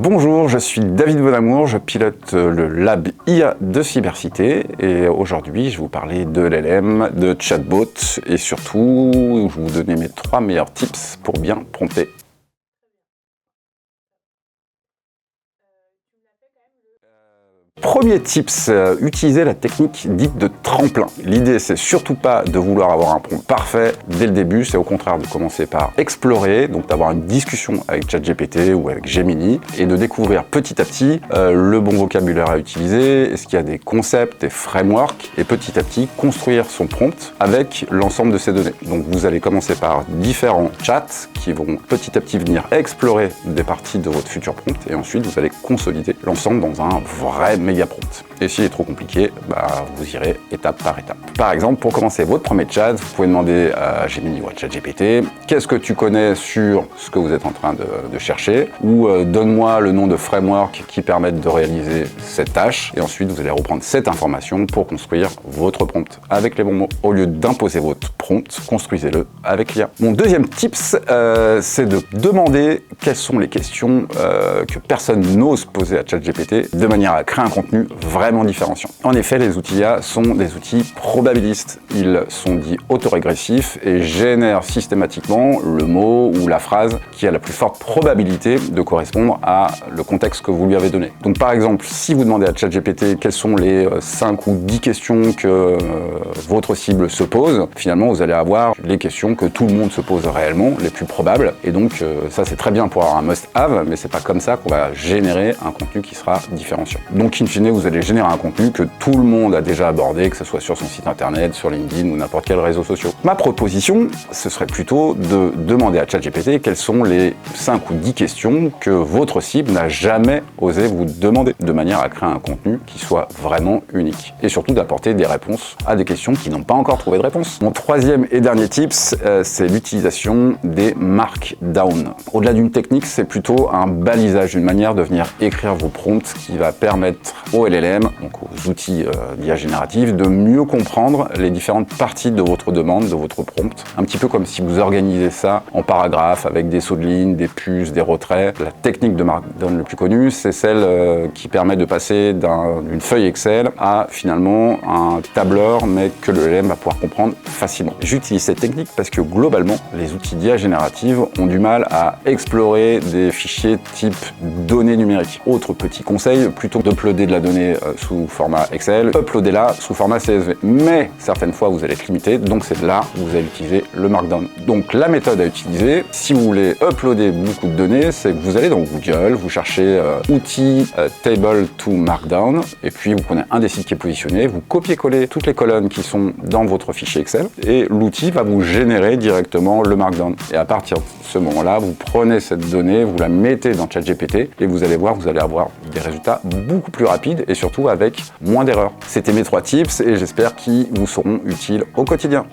Bonjour, je suis David Bonamour, je pilote le Lab IA de Cybercité et aujourd'hui je vais vous parler de LLM, de chatbot et surtout je vais vous donner mes 3 meilleurs tips pour bien prompter. Premier tips, utilisez la technique dite de tremplin. L'idée, c'est surtout pas de vouloir avoir un prompt parfait dès le début, c'est au contraire de commencer par explorer, donc d'avoir une discussion avec ChatGPT ou avec Gemini et de découvrir petit à petit le bon vocabulaire à utiliser, est-ce qu'il y a des concepts, des frameworks, et petit à petit construire son prompt avec l'ensemble de ces données. Donc vous allez commencer par différents chats qui vont petit à petit venir explorer des parties de votre futur prompt et ensuite vous allez consolider l'ensemble dans un vrai méga prompt. Et s'il est trop compliqué, vous irez étape par étape. Par exemple, pour commencer votre premier chat, vous pouvez demander à Gemini ou à ChatGPT qu'est-ce que tu connais sur ce que vous êtes en train de chercher, ou donne-moi le nom de framework qui permettent de réaliser cette tâche, et ensuite vous allez reprendre cette information pour construire votre prompt avec les bons mots. Au lieu d'imposer votre prompt, construisez-le avec l'IA. Mon deuxième tips, c'est de demander quelles sont les questions que personne n'ose poser à ChatGPT de manière à créer un contenu vraiment différenciant. En effet, les outils IA sont des outils probabilistes. Ils sont dits autorégressifs et génèrent systématiquement le mot ou la phrase qui a la plus forte probabilité de correspondre à le contexte que vous lui avez donné. Donc par exemple, si vous demandez à ChatGPT quelles sont les 5 ou 10 questions que votre cible se pose, finalement vous allez avoir les questions que tout le monde se pose réellement, les plus probables. Et donc ça c'est très bien pour avoir un must-have, mais c'est pas comme ça qu'on va générer un contenu qui sera différenciant. Donc in fine, vous allez générer un contenu que tout le monde a déjà abordé, que ce soit sur son site internet, sur LinkedIn ou n'importe quel réseau social. Ma proposition, ce serait plutôt de demander à ChatGPT quelles sont les 5 ou 10 questions que votre cible n'a jamais osé vous demander, de manière à créer un contenu qui soit vraiment unique. Et surtout d'apporter des réponses à des questions qui n'ont pas encore trouvé de réponse. Mon troisième et dernier tips, c'est l'utilisation des markdown. Au-delà d'une technique, c'est plutôt un balisage, une manière de venir écrire vos prompts qui va permettre aux LLM, donc aux outils d'IA générative, de mieux comprendre les différentes parties de votre demande, de votre prompt. Un petit peu comme si vous organisez ça en paragraphes avec des sauts de ligne, des puces, des retraits. La technique de Markdown le plus connue, c'est celle qui permet de passer d'une feuille Excel à finalement un tableur, mais que le LLM va pouvoir comprendre facilement. J'utilise cette technique parce que globalement, les outils d'IA générative ont du mal à explorer des fichiers type données numériques. Autre petit conseil, plutôt d'uploader de la donnée sous format Excel, uploadez-la sous format CSV. Mais certaines fois, vous allez être limité, donc c'est là où vous allez utiliser le Markdown. Donc la méthode à utiliser, si vous voulez uploader beaucoup de données, c'est que vous allez dans Google, vous cherchez outils table to Markdown, et puis vous prenez un des sites qui est positionné, vous copiez-collez toutes les colonnes qui sont dans votre fichier Excel, et l'outil va vous générer directement le Markdown. Et à partir de ce moment-là, vous prenez cette donnée, vous la mettez dans ChatGPT, et vous allez voir, vous allez avoir des résultats beaucoup plus rapides et surtout avec moins d'erreurs. C'était mes 3 tips et j'espère qu'ils vous seront utiles au quotidien.